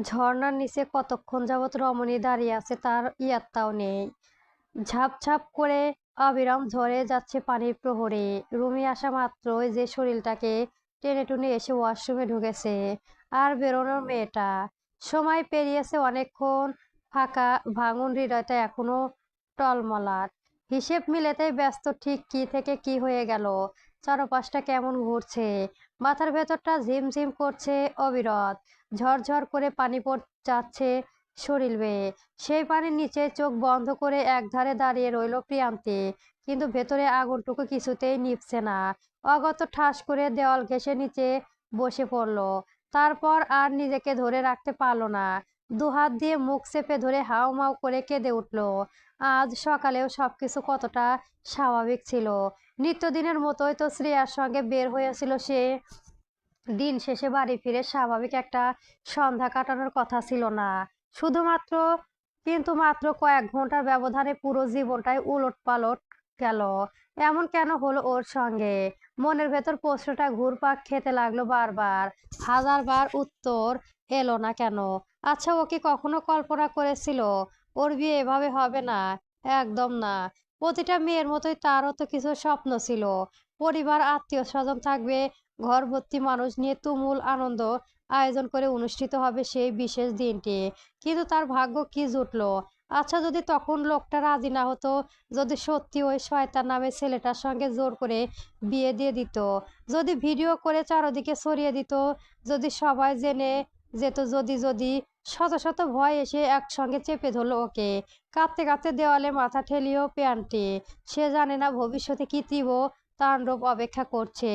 ঝর্ণার নিচে কতক্ষণ যাবৎ রমণী দাঁড়িয়ে আছে তার ইয়াত্তাও নেই। ঝাপ ঝাপ করে অবিরাম ঝরে যাচ্ছে পানির প্রহরে। রুমে আসা মাত্রই যে শরীরটাকে টেনে টুনে এসে ওয়াশরুমে ঢুকেছে আর বেরোনোর মেয়েটা। সময় পেরিয়েছে অনেকক্ষণ, ফাঁকা ভাঙন হৃদয়টা এখনো টলমলাট। হিসেব মিলাতেই ব্যস্ত, ঠিক কি থেকে কি হয়ে গেল, চারপাশটা কেমন ঘুরছে, মাথার ভেতরটা ঝিমঝিম করছে অবিরত। ঝরঝর করে পানি যাচ্ছে শরীর বেয়ে। সেই পানির নিচে চোখ বন্ধ করে একধারে দাঁড়িয়ে রইল প্রিয়ান্তি, কিন্তু ভেতরে আগুনটুকু কিছুতেই নিভছে না। অগত ঠাস করে দেওয়াল ঘেঁষে নিচে বসে পড়ল। তারপর আর নিজেকে ধরে রাখতে পারল না। দুহাত দিয়ে মুখ চেপে ধরে হাউমাউ করে কেঁদে উঠল। আজ সকালেও সবকিছু কতটা স্বাভাবিক ছিল। নিত্যদিনের মতোই তো শ্রেয়ার সঙ্গে বের হয়েছিল সে। দিন শেষে বাড়ি ফিরে স্বাভাবিক একটা সন্ধ্যা কাটানোর কথা ছিল না। শুধুমাত্র কিন্তু মাত্র কয়েক ঘন্টার ব্যবধানে পুরো জীবনটাই উলটপালট গেল। এমন কেন হলো ওর সঙ্গে? মনের ভেতর প্রশ্নটা ঘুরপাক খেতে লাগলো বারবার। হাজারবার উত্তর এলো না কেন। আচ্ছা, ও কি কখনো কল্পনা করেছিল ওর বিয়ে এভাবে হবে না? একদম না। প্রতিটা মেয়ের মতোই তারও তো কিছু স্বপ্ন ছিল। পরিবার, আত্মীয় স্বজন থাকবে, ঘর ভর্তি মানুষ নিয়ে তুমুল আনন্দ আয়োজন করে অনুষ্ঠিত হবে সেই বিশেষ দিনটি। কিন্তু তার ভাগ্য কি জুটলো? আচ্ছা, যদি তখন লোকটা রাজি না হতো, যদি সত্যি ওই শয়তান নামে ছেলেটার সঙ্গে জোর করে বিয়ে দিয়ে দিত, যদি ভিডিও করে চারদিকে ছড়িয়ে দিত, যদি সবাই জেনে যেত, যদি যদি শত শত ভয় এসে একসঙ্গে চেপে ধরলো ওকে। কাঁদতে কাঁদতে দেওয়ালে মাথা ঠেলিও প্যান্টি। সে জানে না ভবিষ্যতে কি তীব্র তাণ্ডব অপেক্ষা করছে।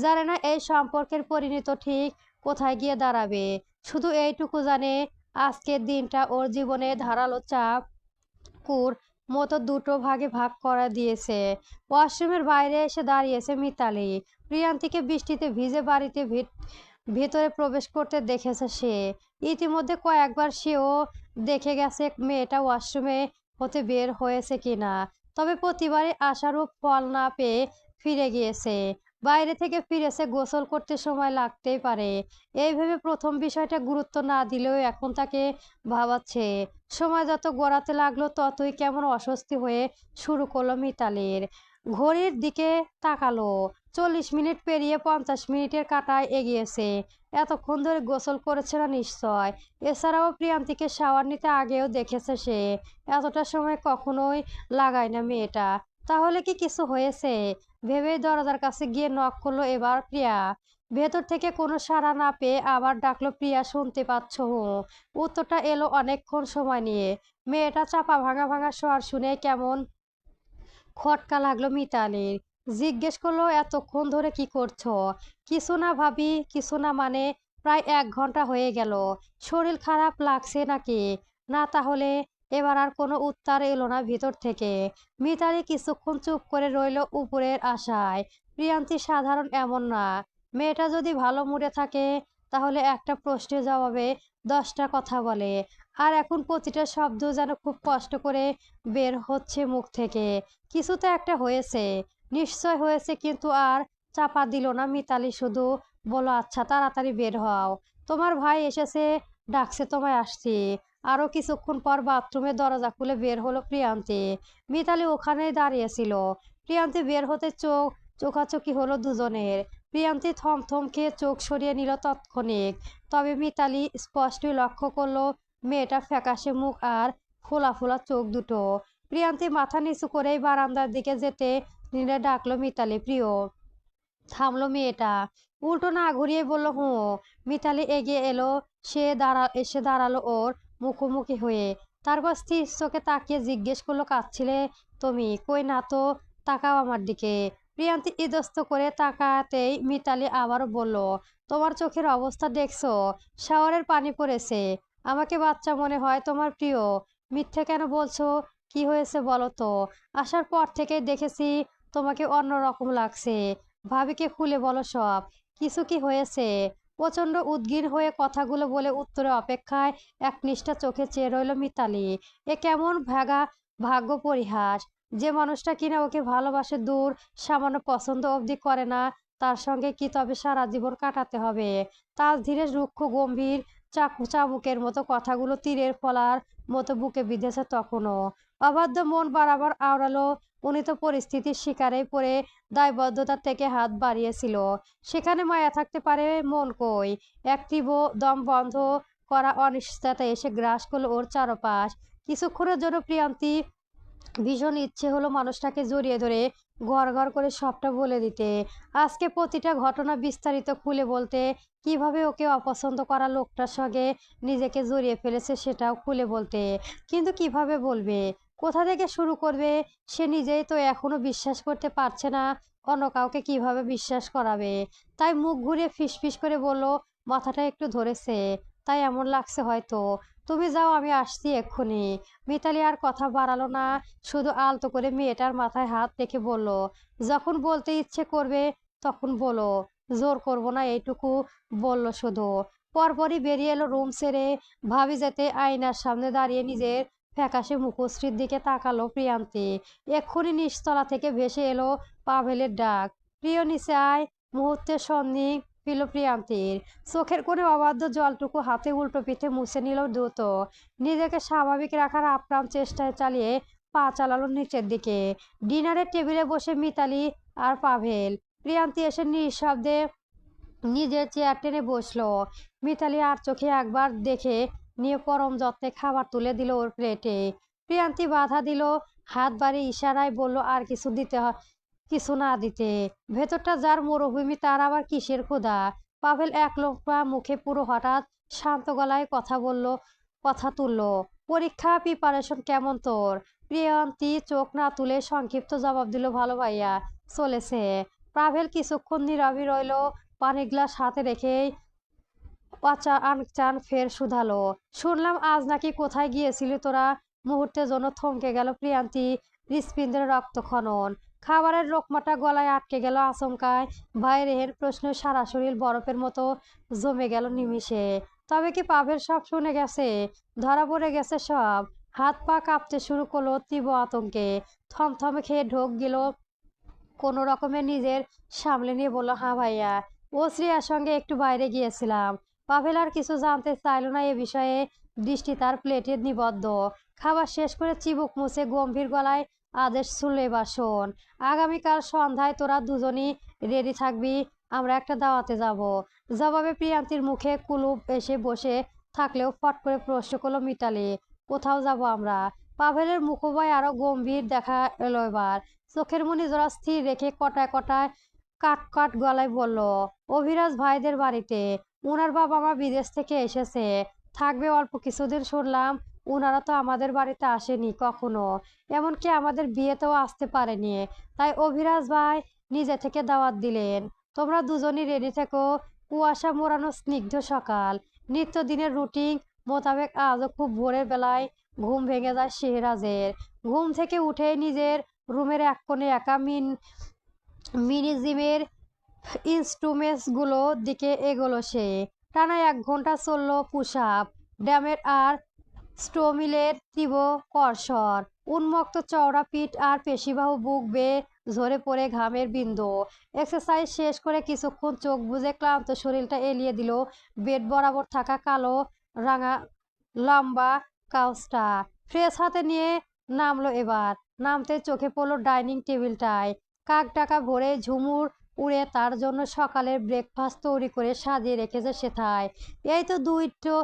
জানে না এই সম্পর্কের পরিণতি ঠিক কোথায় গিয়ে দাঁড়াবে। শুধু এইটুকু জানে, আজকের দিনটা ওর জীবনে ধারালো চাপ কুর মতো দুটো ভাগে ভাগ করা দিয়েছে। ওয়াশরুমের বাইরে এসে দাঁড়িয়েছে মিতালি। প্রিয়ান্তিকে বৃষ্টিতে ভিজে বাড়িতে ভেতরে প্রবেশ করতে দেখেছে সে। ইতিমধ্যে কয়েকবার সেও দেখে গেছে মেয়েটা ওয়াশরুমে হতে বের হয়েছে কিনা। তবে প্রতিবারই আশারূপ ফল না পেয়ে ফিরে গিয়েছে। বাইরে থেকে ফিরেছে, গোসল করতে সময় লাগতেই পারে। এই ভেবে প্রথম বিষয়টা গুরুত্ব না দিলেও এখন তাকে ভাবাচ্ছে। সময় যত গড়াতে লাগলো ততই কেমন অস্বস্তি হয়ে শুরু করলো মিতালির। ঘড়ির দিকে তাকালো। 40 মিনিট পেরিয়ে 50 মিনিটের কাঁটায় এগিয়েছে। এতক্ষণ ধরে গোসল করেছে না নিশ্চয়। এছাড়াও প্রিয়ান্তিকে শাওয়ার নিতে আগেও দেখেছে সে। এতটা সময় কখনোই লাগায় না মেয়েটা। তাহলে কি কিছু হয়েছে ভেবেই দরজার কাছে গিয়ে নক করলো এবার প্রিয়া। ভেতর থেকে কোনো সাড়া না পেয়ে আবার ডাকলো, প্রিয়া শুনতে পাচ্ছ? উত্তরটা এলো অনেকক্ষণ সময় নিয়ে। মেয়েটা চাপা ভাঙা ভাঙা স্বর শুনে কেমন খটকা লাগলো মিতালির। জিজ্ঞেস করলো, এতক্ষণ ধরে কি করছো? কিছু না ভাবি, কিছু না মানে? প্রায় 1 ঘন্টা হয়ে গেল। শরীর খারাপ লাগছে নাকি? না, তাহলে? এবার আর কোনো উত্তর এলো না ভিতর থেকে। মিতালি কিছুক্ষণ চুপ করে রইল উপরের আশায়। প্রিয়ান্তি সাধারণ এমন না। মেয়েটা যদি ভালো মুডে থাকে তাহলে একটা প্রশ্নের জবাবে 10টা কথা বলে। আর এখন প্রতিটা শব্দ যেন খুব কষ্ট করে বের হচ্ছে মুখ থেকে। কিছু তো একটা হয়েছে, নিশ্চয় হয়েছে। কিন্তু আর চাপা দিল না মিতালি, শুধু বলো, আচ্ছা তাড়াতাড়ি বের হও, তোমার ভাই এসেছে, ডাকছে তোমায়, আসছি। আরো কিছুক্ষণ পর বাথরুমের দরজা খুলে বের হলো প্রিয়ান্তি। মিতালি ওখানেই দাঁড়িয়েছিল। প্রিয়ান্তি বের হতে চোখাচোখি হলো দুজনের। প্রিয়ান্তি থমথম খেয়ে চোখ সরিয়ে নিল তৎক্ষণিক। তবে মিতালি স্পষ্টই লক্ষ্য করলো মেয়েটার ফ্যাকাশে মুখ আর ফোলা ফোলা চোখ দুটো। প্রিয়ান্তি মাথা নিচু করেই বারান্দার দিকে যেতে নিলে ডাকলো, মিতালি, প্রিয়। থামলো মেয়েটা। উল্টো না ঘুরিয়ে বলল, হুঁ। মিতালি এগিয়ে এলো। এসে দাঁড়ালো ওর মুখোমুখি হয়ে। তারপর স্থির চোখে তাকিয়ে জিজ্ঞেস করলো, কাঁদছিলে তুমি? কই না তো, তাকাও আমার দিকে। প্রিয়ান্তি ইতস্ত করে তাকাতেই মিতালি আবারও বলল, তোমার চোখের অবস্থা দেখছো? শাওয়ারের পানি পড়েছে। আমাকে বাচ্চা মনে হয় তোমার, প্রিয়? মিথ্যে কেন বলছো? কি হয়েছে বলো তো? আসার পর থেকেই দেখেছি তোমাকে অন্যরকম লাগছে। ভাবিকে খুলে বলো সব। কিছু কি হয়েছে? প্রচন্ড উদ্গ্রীব হয়ে কথাগুলো বলে উত্তরে অপেক্ষায় একনিষ্ঠ চোখে চেয়ে রইল মিতালি। এ কেমন ভাগ্য পরিহাস! যে মানুষটা কিনা ওকে ভালোবাসে দূর, সামান্য পছন্দ অবধি করে না, তার সঙ্গে কি তবে সারা জীবন কাটাতে হবে? তার ধীরে রুক্ষ গম্ভীর চাবুকের মতো কথাগুলো তীরের ফলার মতো বুকে বিঁধেছে তখনও। অবাধ্য মন বারবার আওড়ালো, উনি তো পরিস্থিতির শিকারেই পড়ে দায়বদ্ধতার থেকে হাত বাড়িয়েছিল। সেখানে মায়া থাকতে পারে, মন কই? এক তীব্র দম বন্ধ করা অনিশ্চয়তা এসে গ্রাস করলো ওর চারপাশ। কিছুক্ষণের জন্য প্রিয়ান্তি ভীষণ ইচ্ছে হলো মানুষটাকে জড়িয়ে ধরে ঘর ঘর করে সবটা বলে দিতে, আজকে প্রতিটা ঘটনা বিস্তারিত খুলে বলতে, কিভাবে ওকে অপছন্দ করা লোকটার সঙ্গে নিজেকে জড়িয়ে ফেলেছে সেটাও খুলে বলতে। কিন্তু কিভাবে বলবে, কোথা থেকে শুরু করবে? সে নিজেই তো এখনো বিশ্বাস করতে পারছে না, অন্য কাউকে কিভাবে বিশ্বাস করাবে। তাই মুখ ঘুরিয়ে ফিসফিস করে বলল, মাথাটা একটু ধরেছে, তাই এমন লাগছে হয়তো। তুমি যাও, আমি আসছি এক্ষুনি। মিতালি আর কথা বাড়ালো না, শুধু আলতো করে মেয়েটার মাথায় হাত রেখে বলল, যখন বলতে ইচ্ছে করবে তখন বলো, জোর করব না এইটুকু বলল শুধু। পরপরই বেরিয়ে এলো রুম ছেড়ে। ভাবি যেতে আয়নার সামনে দাঁড়িয়ে নিজের ফ্যাকাশে মুখশ্রীর দিকে তাকালো প্রিয়ান্তি। এক্ষুনি নিচতলা থেকে ভেসে এলো পাভেলের ডাক, প্রিয় নিচে আয়। মুহূর্তের সন্নিক পেল প্রিয়ান্তির। চোখের কোণে অবাধ্য জলটুকু হাতে উল্টো পিঠে মুছে নিল দ্রুত। নিজেকে স্বাভাবিক রাখার আপ্রাণ চেষ্টায় চালিয়ে পা চালালো নিচের দিকে। ডিনারের টেবিলে বসে মিতালি আর পাভেল। প্রিয়ান্তি এসে নিঃশব্দে নিজের চেয়ার টেনে বসলো। মিতালি আর চোখে একবার দেখে নিয়ে পরম যত্নে খাবার তুলে দিল ওর প্লেটে। প্রিয়ান্তি বাধা দিল, হাত বাড়িয়ে ইশারায় বলল আর কিছু দিতে কিছু না দিতে। ভেতরটা যার মরুভূমি তার আবার কিসের ক্ষুধা? পাভেল এক লোকটা মুখে পুরো হঠাৎ শান্ত গলায় কথা তুলল, পরীক্ষা প্রিপারেশন কেমন তোর? প্রিয়ন্তী চোখ না তুলে সংক্ষিপ্ত জবাব দিল, ভালো ভাইয়া, চলেছে। পাভেল কিছুক্ষণ নীরবই রইল, পানি গ্লাস হাতে রেখেই আনচান ফের শুধালো, শুনলাম আজ নাকি কোথায় গিয়েছিলি তোরা? মুহূর্তের জন্য থমকে গেল প্রিয়ান্তি, হৃৎপিণ্ডের রক্তক্ষরণ। খাবারের লোকমাটা গলায় আটকে গেল আচমকায়। ভাইয়ের প্রশ্ন সারা শরীর বরফের মতো জমে গেল নিমিষে। তবে কি পাভেল সব শুনে গেছে? ধরা পড়ে গেছে সব? হাত পা কাঁপতে শুরু করলো তীব্র আতঙ্কে। থমথমে খেয়ে ঢোক গেল কোনো রকমে নিজের সামলে নিয়ে বলল, হ্যাঁ ভাইয়া, ও শ্রেয়ার সঙ্গে একটু বাইরে গিয়েছিলাম। পাভেল আর কিছু জানতে চাইল না এ বিষয়ে, দৃষ্টি তার প্লেটে নিবদ্ধ। খাবার শেষ করে চিবুক মুছে গম্ভীর গলায় আদেশ ছুড়ল, এবার শোন, আগামীকাল সন্ধ্যায় তোরা দুজনই রেডি থাকবি, আমরা একটা দাওয়াতে যাব। জবাবে প্রিয়ান্তির মুখে কুলুপ এসে বসে থাকলেও ফট করে প্রশ্ন করলো মিতালি, কোথাও যাব আমরা? পাভেলের মুখোময় আরো গম্ভীর দেখা এলো এবার। চোখের মনি জোড়া স্থির রেখে কটায় কটায় কাট কাট গলায় বলল, অভিরাজ ভাইদের বাড়িতে। উনার বাবা মা বিদেশ থেকে এসেছে, থাকবে অল্প কিছুদিন। শুনলাম উনারা তো আমাদের বাড়িতে আসেনি কখনো, এমনকি আমাদের বিয়েতেও আসতে পারেনি। তাই অভিরাজ ভাই নিজে থেকে দাওয়াত দিলেন। তোমরা দুজনই রেডি থেকো। কুয়াশা মোড়ানো স্নিগ্ধ সকাল। নিত্যদিনের রুটিন মোতাবেক আজও খুব ভোরের বেলায় ঘুম ভেঙে যায় শেহরাজের। ঘুম থেকে উঠে নিজের রুমের এক কোণে একা মিনি জিমের ইনস্ট্রুমেন্টসগুলোর দিকে এগোলো সে। টানা 1 ঘন্টা চলল পুশ আপ, ড্যামের আর স্টোমিলের তীব্র কর্ষণ। উন্মুক্ত চওড়া পিঠ আর পেশিবাহু বুক বেয়ে ঝরে পড়ে ঘামের বিন্দু। এক্সারসাইজ শেষ করে কিছুক্ষণ চোখ বুজে ক্লান্ত শরীরটা এলিয়ে দিল বেড বরাবর থাকা কালো রাঙা লম্বা কাউচটা। ফ্রেশ হাতে নিয়ে নামলো এবার। নামতে চোখে পড়লো ডাইনিং টেবিলটায়। কাক ডাকা ভোরে ঝুমুর উড়ে তার জন্য সকালের ব্রেকফাস্ট তৈরি করে সাজিয়ে রেখেছে সেথায়। এই তো 2টো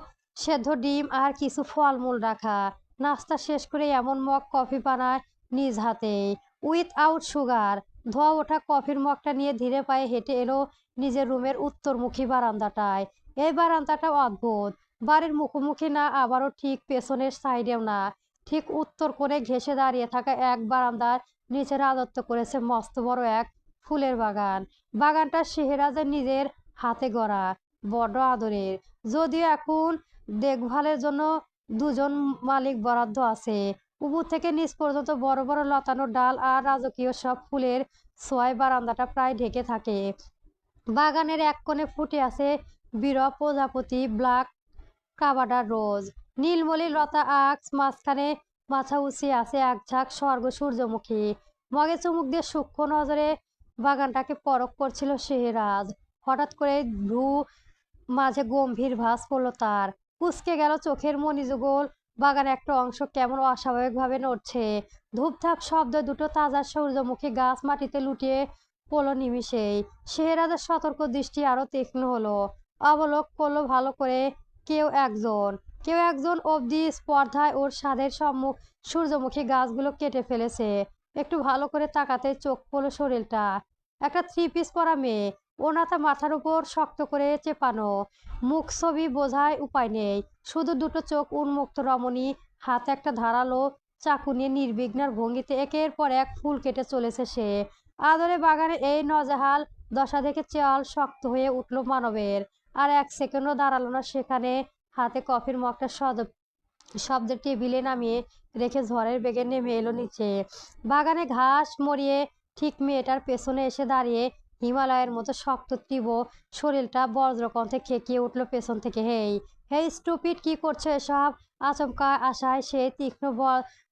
সেদ্ধ ডিম আর কিছু ফলমূল রাখা। নাস্তা শেষ করে এমন মগ কফি বানায় নিজ হাতেই, উইথ আউট সুগার। ধোয়া ওঠা কফির মগটা নিয়ে ধীরে পায়ে হেঁটে এলো নিজের রুমের উত্তরমুখী বারান্দাটায়। এই বারান্দাটা অদ্ভুত, বাড়ির মুখোমুখি না, আবারও ঠিক পেছনের সাইডেও না। ঠিক উত্তর করে ঘেঁষে দাঁড়িয়ে থাকা এক বারান্দার নিচে রাজত্ব করেছে মস্ত বড় এক ফুলের বাগান। বাগানটা শেহরাজের নিজের হাতে গড়া, বড় আদরের। যদিও এখন দেখভালের জন্য 2জন মালিক বরাদ্দ আছে। উপর থেকে নিচ পর্যন্ত বড় বড় লতানো ডাল আর রাজকীয় সব ফুলের ছোঁয়ায় বারান্দাটা প্রায় ঢেকে থাকে। বাগানের এক কোণে ফুটে আছে বিরহ প্রজাপতি, ব্ল্যাক কাবাডার রোজ, নীলমণি লতা আক্স। মাঝখানে মাথা উঁচিয়ে আছে এক ঝাঁক স্বর্গ সূর্যমুখী। মগে চুমুক দিয়ে সূক্ষ্ম নজরে বাগানটাকে পরখ করছিল শেহরাজ। হঠাৎ করে ভ্রু মাঝে গম্ভীর ভাঁজ পড়ল তার। কুঁচকে গেল চোখের মণিযুগল। বাগানে একটা অংশ কেমন অস্বাভাবিকভাবে নড়ছে। ধূপধাপ শব্দ দুটো তাজা সূর্যমুখী গাছ মাটিতে লুটিয়ে পড়ল নিমিষেই। শেহরাজের সতর্ক দৃষ্টি আরো তীক্ষ্ণ হলো। অবলোক করলো ভালো করে। কেউ একজন অবধি স্পর্ধায় ওর ছাদের সম্মুখ সূর্যমুখী গাছগুলো কেটে ফেলেছে। একটু ভালো করে তাকাতে চোখ পড়ল শরীরটা। একটা থ্রি পিস পরা মেয়ে, ওনাটা মাথার উপর শক্ত করে চেপানো, মুখ ছবি বোঝার উপায় নেই, শুধু দুটো চোখ উন্মুক্ত রমণী। হাতে একটা ধারালো চাকু নিয়ে নির্বিঘ্নার ভঙ্গিতে একের পর এক ফুল কেটে চলেছে সে। আদরে বাগানে এই নজাহাল দশা দেখে চাল শক্ত হয়ে উঠল মানবের। আর এক সেকেন্ডও দাঁড়ালো না সেখানে। হাতে কফির মগটা শব্দের টেবিলে নামিয়ে রেখে ঝড়ের বেগে নেমে এলো নিচে। বাগানে ঘাস মরিয়ে ঠিক মেয়েটার পেছনে এসে দাঁড়িয়ে হিমালয়ের মতো শক্ত তীব্র শরীরটা বজ্রকণ্ঠে খেকিয়ে উঠল পেছন থেকে। হেই হেই স্টুপিড, কি করছো এসব? আচমকা আশায় সে তীক্ষ্ণ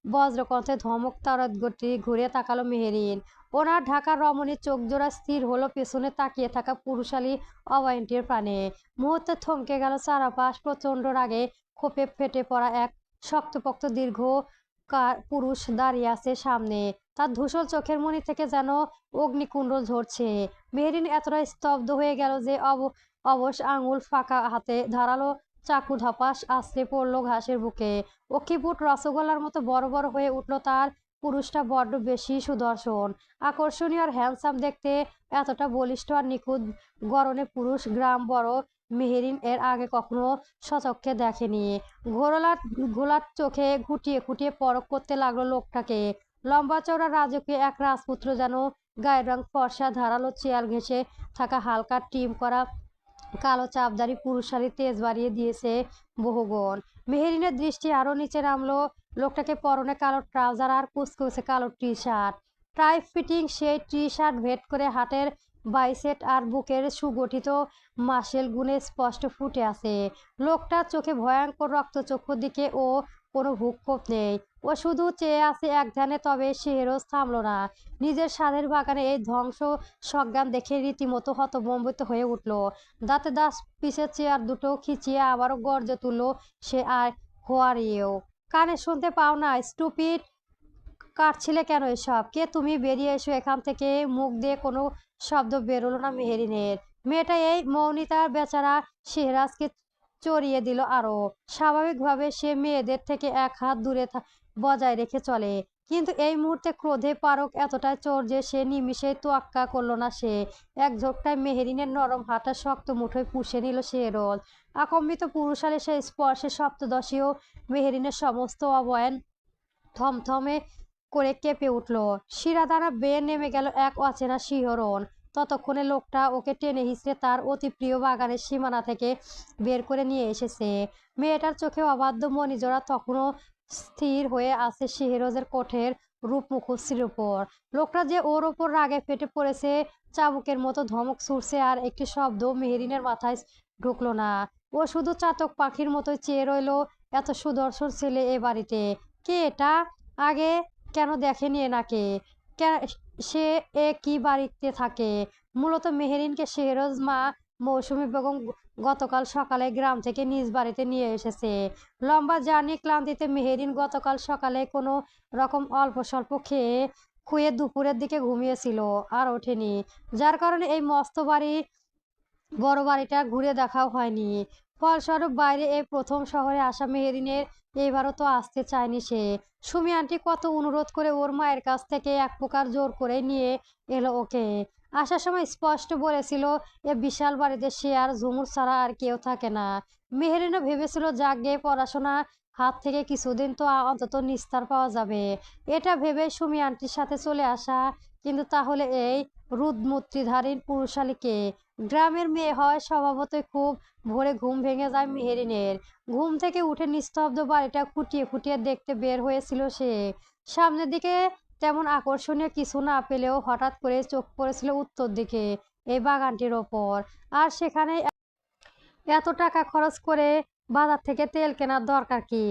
বজ্রকণ্ঠে ধমক তারদগতি ঘুরে তাকালো মেহেরিন। ওনার ঢাকার রমণীর চোখ জোড়া স্থির হলো পেছনে তাকিয়ে থাকা পুরুষালী অবায়নটির প্রাণে। মুহূর্তে থমকে গেল চারপাশ। প্রচণ্ড রাগে ক্ষোভে ফেটে পড়া এক শক্তপোক্ত দীর্ঘকায় পুরুষ দাঁড়িয়ে আছে সামনে। তার ধূসর চোখের মণি থেকে যেন অগ্নিকুণ্ড ঝরছে। মেহেরিন এতটা স্তব্ধ হয়ে গেল যে অবশ আঙুল ফাঁকা হাতে ধারালো চাকু ধপাস আছড়ে পড়ল ঘাসের বুকে। অক্ষিপুট রসগোল্লার মতো বড় বড় হয়ে উঠল তার। পুরুষটা বড্ড বেশি সুদর্শন, আকর্ষণীয় আর হ্যান্ডসাম দেখতে। এতটা বলিষ্ঠ আর নিখুঁত গড়নে পুরুষ গ্রাম বড় মেহেরিন এর আগে কখনো সচক্ষে দেখেনি। ঘোলাট চোখে খুঁটিয়ে খুঁটিয়ে পরখ করতে লাগলো লোকটাকে। লম্বা চওড়া রাজকীয় এক রাজপুত্র যেন। গায়ের রং ফর্সা, ধারালো চেয়ার ঘেঁষে থাকা হালকা টিম করা কালো চাপদারি পুরুষালী তেজ বাড়িয়ে দিয়েছে বহুগুণ। মেহেরিনের দৃষ্টি আরো নিচে নামলো। লোকটাকে পরনে কালো ট্রাউজার আর কুচকুচে কালো টি শার্ট, টাইট ফিটিং সেই টি শার্ট ভেদ করে হাটের বাইসেট আর বুকের সুগঠিত মাসেল গুণে স্পষ্ট ফুটে আছে। লোকটার চোখে ভয়ঙ্কর রক্তচক্ষুর দিকে ও কোনো ভ্রুক্ষেপ নেই। ও শুধু চেয়ে আছে এক ধ্যানে। তবে শেহরজ থামল না। নিজের সাধের বাগানে এই ধ্বংস সজ্ঞান দেখে রীতিমতো হতভম্বিত হয়ে উঠল। দাঁতে দাঁত পিষে চেয়ার দুটো খিচিয়ে আবারও গর্জে তুলল সে। আর হোয়ার ইউ? কানে শুনতে পাও না? স্টুপিড, কাটছিলে কেন এসব? কে তুমি? বেরিয়ে এসো এখান থেকে। মুখ দিয়ে কোনো শব্দ বেরোলো না মেহেরিনের। মেয়েটা এই মৌনিতার বেচারা শেহরাজকে চড়িয়ে দিল আরো। স্বাভাবিকভাবে সে মেয়েদের থেকে এক হাত দূরে বজায় রেখে চলে, কিন্তু এই মুহূর্তে ক্রোধে পারক এতটাই চোর যে সে নিমিষেই তোয়াক্কা করলো না। সে এক ঝোঁকটায় মেহেরিনের নরম হাতটা শক্ত মুঠোয় পুষে নিল শেহরজ। আকম্পিত পুরুষালে সেই স্পর্শে সপ্তদশীয় মেহেরিনের সমস্ত অবয়ন থমথমে করে কেঁপে উঠল। শিরাদানা বেয়ে নেমে গেল এক অচেনা শিহরণ। ততক্ষণে লোকটা ওকে টেনে হিঁচড়ে তার অতি প্রিয় বাগানের সীমানা থেকে বের করে নিয়ে এসেছে। মেয়েটার চোখে অবাধ্য মণিজোড়া তখনও স্থির হয়ে আছে শেহরজের কোঠের রূপ মুখশ্রীর উপর। লোকটা যে ওর ওপর রাগে ফেটে পড়েছে, চাবুকের মতো ধমক ছুড়ছে, আর একটি শব্দ মেহেরিনের মাথায় ঢুকলো না। ও শুধু চাতক পাখির মতোই চেয়ে রইল। এত সুদর্শন ছেলে এ বাড়িতে। কে এটা? আগে কেন দেখেনি এনাকে? সে এ কি বাড়িতে থাকে? মূলত মেহেরিনকে শেহরজ মা মৌসুমী বেগম গতকাল সকালে গ্রাম থেকে নিজ বাড়িতে নিয়ে এসেছে। লম্বা জার্নি ক্লান্তিতে মেহেরিন গতকাল সকালে কোনো রকম অল্প স্বল্প খুয়ে দুপুরের দিকে ঘুমিয়েছিল, আর ওঠেনি। যার কারণে এই মস্ত বড় বাড়িটা ঘুরে দেখাও হয়নি। ফলস্বরূপ বাইরে এই প্রথম শহরে আসা মেহেরিনের এইবারও তো আসতে চায়নি সে। সুমি আন্টি কত অনুরোধ করে ওর মায়ের কাছ থেকে এক প্রকার জোর করে নিয়ে এলো ওকে। আসার সময় স্পষ্ট বলেছিল এ বিশাল বাড়িতে সে আর ঝুমুর ছাড়া আর কেউ থাকে না। মেহেরিনও ভেবেছিল যাগে পড়াশোনা হাত থেকে কিছুদিন তো অন্তত নিস্তার পাওয়া যাবে। এটা ভেবে সুমি আন্টির সাথে চলে আসা। কিন্তু তাহলে এই রুদ্রমূর্তিধারী পুরুষালীকে? গ্রামের মেয়ে হয় স্বভাবতই খুব ভোরে ঘুম ভেঙে যায় মেহেরিনের। ঘুম থেকে উঠে নিস্তব্ধ বাড়িটা খুঁটিয়ে খুঁটিয়ে দেখতে বের হয়েছিল সে। সামনের দিকে তেমন আকর্ষণীয় কিছু না পেলেও হঠাৎ করে চোখ পড়েছিল উত্তর দিকে, এই বাগানটির ওপর। আর সেখানে এত টাকা খরচ করে বাজার থেকে তেল কেনার দরকার কি?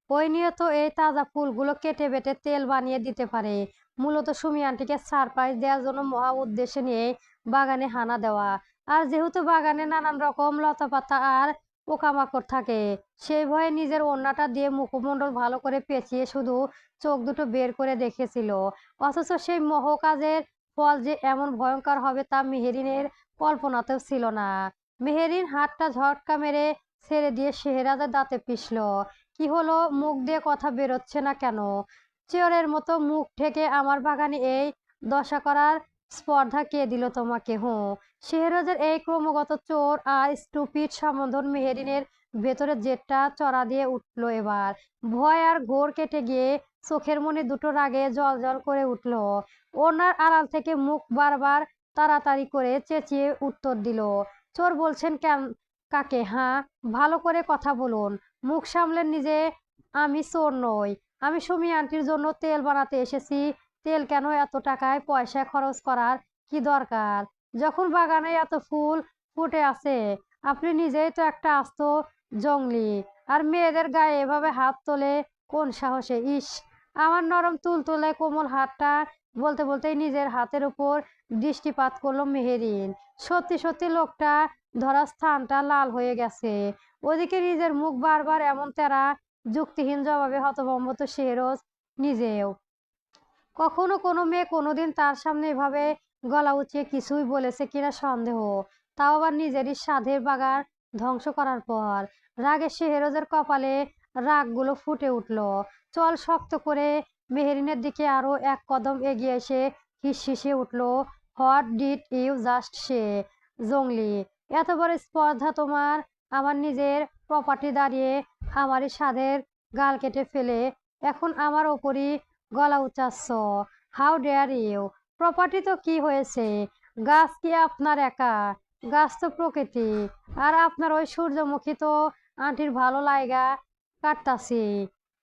ওই নিয়ে তো এই তাজা ফুলগুলো কেটে বেটে তেল বানিয়ে দিতে পারে। মূলত সুমি আন্টিকে সারপ্রাইজ দেওয়ার জন্য মহা উদ্দেশ্যে নিয়ে বাগানে হানা দেওয়া। আর যেহেতু বাগানে নানান রকম লতাপাতা আর পোকামাকড় থাকে। সেই ভয়ে নিজের ওড়নাটা দিয়ে মুখমণ্ডল ভালো করে পেঁচিয়ে শুধু চোখ দুটো বের করে দেখেছিল। অথচ সেই মহকাজের ফল যে এমন ভয়ঙ্কর হবে তা মেহেরিনের কল্পনাতেও ছিল না। মেহেরিন হাতটা ঝটকা মেরে ছেড়ে দিয়ে শেহরাজের দাঁতে পিষল। কি হলো, মুখ দিয়ে কথা বেরোচ্ছে না কেন? চোরের মতো মুখ ঢেকে আমার বাগানে এই দশা করার স্পর্ধা কে দিল তোমাকে? হুঁ। শেহরাজের এই ক্রমাগত চোর আর স্টুপিড সম্বোধন মেহেরিনের ভেতরে জেদটা চড়া দিয়ে উঠল এবার। ভয় আর ঘোর কেটে গিয়ে চোখের মনি দুটো রাগে জ্বলজ্বল করে উঠল। ওনার আড়াল থেকে মুখ বারবার তাড়াতাড়ি করে চেঁচিয়ে উত্তর দিল, চোর বলছেন কেন? কাকে? হ্যাঁ, ভালো করে কথা বলুন। মুখ সামলেন নিজে। আমি চোর নই। আমি সুমি আন্টির জন্য তেল বানাতে এসেছি। তেল কেন? এত টাকায় পয়সা খরচ করার কি দরকার, যখন বাগানে এত ফুল ফুটে আছে? আপনি নিজেই তো একটা আস্ত জংলি, আর মেয়েদের গায়ে এভাবে হাত তোলে কোন সাহসে? ইস! আমার নরম তুলতুলে কোমল হাতটা বলতে বলতেই নিজের হাতের উপর দৃষ্টিপাত করলো মেহেরিন। সত্যি সত্যি লোকটা ধরার স্থানটা লাল হয়ে গেছে। ওদিকে নিজের মুখ বারবার এমন তেরা যুক্তিহীন জবাবে হতভম্ব তো শেহরজ নিজেও। কখনো কোনো মেয়ে কোনোদিন তার সামনে এভাবে গলা উঁচিয়ে কিছুই বলেছে কিনা সন্দেহ, তাও আবার নিজেরই সাধের বাগান ধ্বংস করার পর। রাগে শেহরজের কপালে রাগগুলো ফুটে উঠল। চল শক্ত করে মেহেরিনের দিকে আরো এক কদম এগিয়ে এসে হিসহিসে উঠল, হোয়াট ডিড ইউ জাস্ট সে? জংলি, এত বড় স্পর্ধা তোমার? আমার নিজের প্রপার্টি দাঁড়িয়ে আমারই সাধের গাল কেটে ফেলে এখন আমার ওপরই গলা উঁচাচ্ছ? How dare you? প্রপার্টি তো কি হয়েছে? গাছ কি আপনার একা? গাছ তো প্রকৃতি। আর আপনার ওই সূর্যমুখী তো আন্টির ভালো লাইগা কাটতাছি।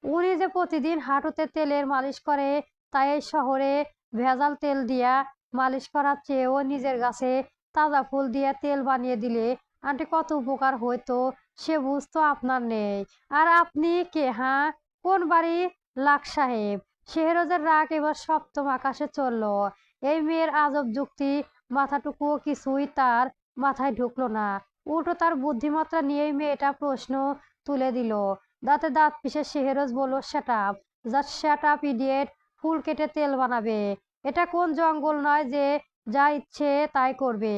উনি যে প্রতিদিন হাঁটুতে তেলের মালিশ করে, তাই এই শহরে ভেজাল তেল দিয়া মালিশ করার চেয়েও নিজের গাছে তাজা ফুল দিয়ে তেল বানিয়ে দিলে আন্টি কত উপকার হইতো সে বুঝ তো আপনার নেই। আর আপনি কে? হ্যাঁ, কোন বাড়ি লাট সাহেব? শেহরজের রাগ এবার সপ্তম আকাশে চলল। এই মেয়ের আজব যুক্তি মাথাটুকুও কিছুই তার মাথায় ঢুকলো না। উল্টো তার বুদ্ধিমত্তা নিয়েই মেয়েটা প্রশ্ন তুলে দিল। দাঁতে দাঁত পিষে শেহরজ বলল, shut up, just shut up idiot. ফুল কেটে তেল বানাবে? এটা কোন জঙ্গল নয় যে যা ইচ্ছে তাই করবে।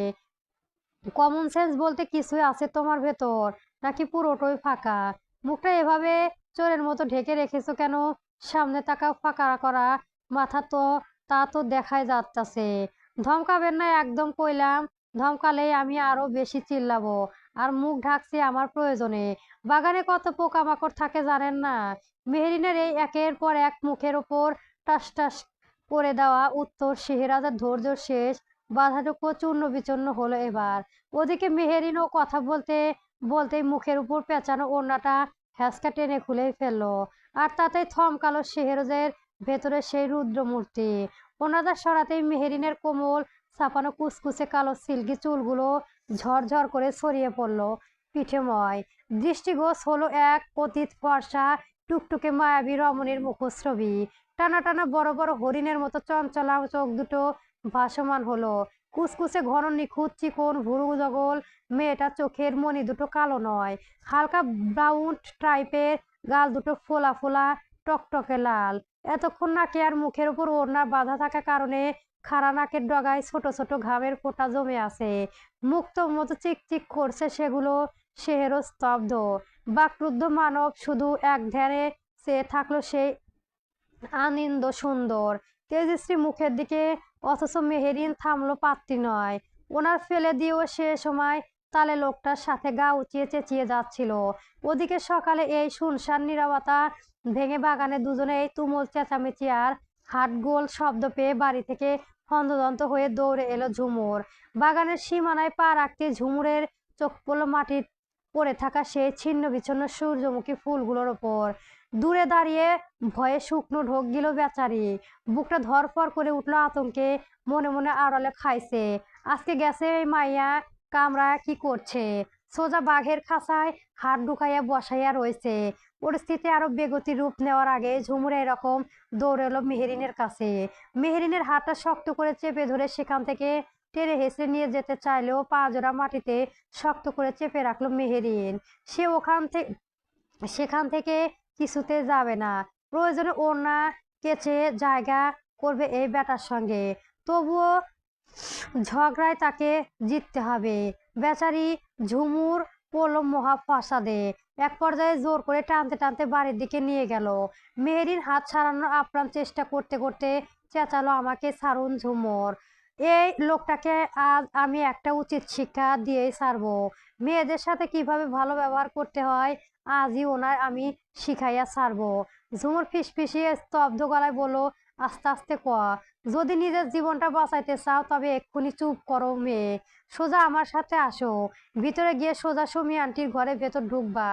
কমন সেন্স বলতে কিছুই আছে তোমার ভেতর, নাকি পুরোটাই ফাঁকা? মুখটা এভাবে চোরের মতো ঢেকে রেখেছো কেন? সামনে তাকাও, ফাঁকা করা মাথা তো তা তো দেখাই যাচ্ছে। ধমকাবেন না একদম কইলাম। ধমকালেই আমি আরো বেশি চিল্লাবো। আর মুখ ঢাকছি আমার প্রয়োজনে। বাগানে কত পোকামাকড় থাকে জানেন না? মেহেরিনের এই একের পর এক মুখের ওপর টাস টাস করে দেওয়া উত্তর শেহরাজের ধৈর্য শেষ বাধাটুকু চূর্ণ বিচূর্ণ হলো এবার। ওদিকে মেহেরিনও কথা বলতে বলতেই মুখের উপর পেঁচানো ওড়নাটা হ্যাঁচকা টেনে খুলেই ফেললো। আর তাতেই থমকালো শেহরজের ভেতরে সেই রুদ্রমূর্তি। ওড়নাটা সরাতেই মেহেরিনের কোমল ছাপানো কুচকুচে কালো সিল্কি চুলগুলো ঝরঝর করে ছড়িয়ে পড়লো পিঠেময়। দৃষ্টিগোচ হলো এক অতীত ফর্সা টুকটুকে মায়াবী রমণীর মুখশ্রবী। টানা টানা বড় বড় হরিণের মতো চঞ্চলা চোখ দুটো ভাসমান হলো। কুচকুচে ঘন নিখুঁত চিকন ভুরু জগল মেয়েটার চোখের মনি দুটো কালো নয়, হালকা ব্রাউন টাইপের। গাল দুটো ফোলা ফোলা টকটকে লাল। এতক্ষণ নাকে আর মুখের উপর ওড়না বাঁধা থাকার কারণে খাড়া নাকের ডগায় ছোট ছোট ঘামের ফোঁটা জমে আছে। মুক্ত মতো চিকচিক করছে সেগুলো। শেহরজ স্তব্ধ, বাকরুদ্ধ মানব শুধু এক ধ্যানে চেয়ে থাকলো সেই আনন্দ সুন্দর তেজশ্রী মুখের দিকে। অথচ মেহেরিন থামলো পাত্রী নয়। ওনার ফেলে দিয়েও সে সময় তালে লোকটার সাথে গা উঁচিয়ে চেঁচিয়ে যাচ্ছিল। ওদিকে সকালে এই শুনশান নীরবতা ভেঙে বাগানে দুজনে এই তুমুল চেঁচামেচি আর হাটগোল শব্দ পেয়ে বাড়ি থেকে হন্তদন্ত হয়ে দৌড়ে এলো ঝুমুর। বাগানের সীমানায় পা রাখতে ঝুমুরের চোখ পড়লো মাটির পড়ে থাকা সেই ছিন্ন বিচ্ছিন্ন সূর্যমুখী ফুলগুলোর ওপর। দূরে দাঁড়িয়ে ভয়ে শুকনো ঢোক গেল বেচারি। বুকটা ধরফর করে উঠলো আতঙ্কে। মনে মনে আড়ালে খাইছে, আজকে গেছে এই মাইয়া কামড়া কি করছে? সোজা বাঘের খাঁচায় হাত ঢুকাইয়া বসাইয়া রয়েছে। পরিস্থিতি আরো বেগতি রূপ নেওয়ার আগে ঝুমুরে এরকম দৌড় এলো মেহেরিনের কাছে। মেহেরিনের হাতটা শক্ত করে চেপে ধরে সেখান থেকে টেনে হেঁচড়ে নিয়ে যেতে চাইলেও পা জোড়া মাটিতে শক্ত করে চেপে রাখলো মেহেরিন। সেখান থেকে কিছুতে যাবে না। প্রয়োজনে ওড়না কেচে জায়গা করবে এই বেটার সঙ্গে। তবুও ঝগড়ায় তাকে জিততে হবে। বেচারি ঝুমুর পড়ল মহা ফসাদে। এক পর্যায়ে জোর করে টানতে টানতে বাড়ির দিকে নিয়ে গেল। মেহেরিন হাত ছাড়ানোর আপ্রাণ চেষ্টা করতে করতে চেঁচালো, আমাকে ছাড়ুন ঝুমুর। এই লোকটাকে আজ আমি একটা উচিত শিক্ষা দিয়েই ছাড়বো। মেয়েদের সাথে কিভাবে ভালো ব্যবহার করতে হয় আজই ওনার আমি শিখাইয়া ছাড়বো। ঝুমুর ফিসফিসিয়ে স্তব্ধ গলায় বলল, আস্তে আস্তে ক। যদি নিজের জীবনটা বাঁচাইতে চাও তবে এক্ষুনি চুপ করো মেয়ে, সোজা আমার সাথে আসো। ভিতরে গিয়ে সোজা সুমি আন্টির ঘরে ভেতর ঢুকবা,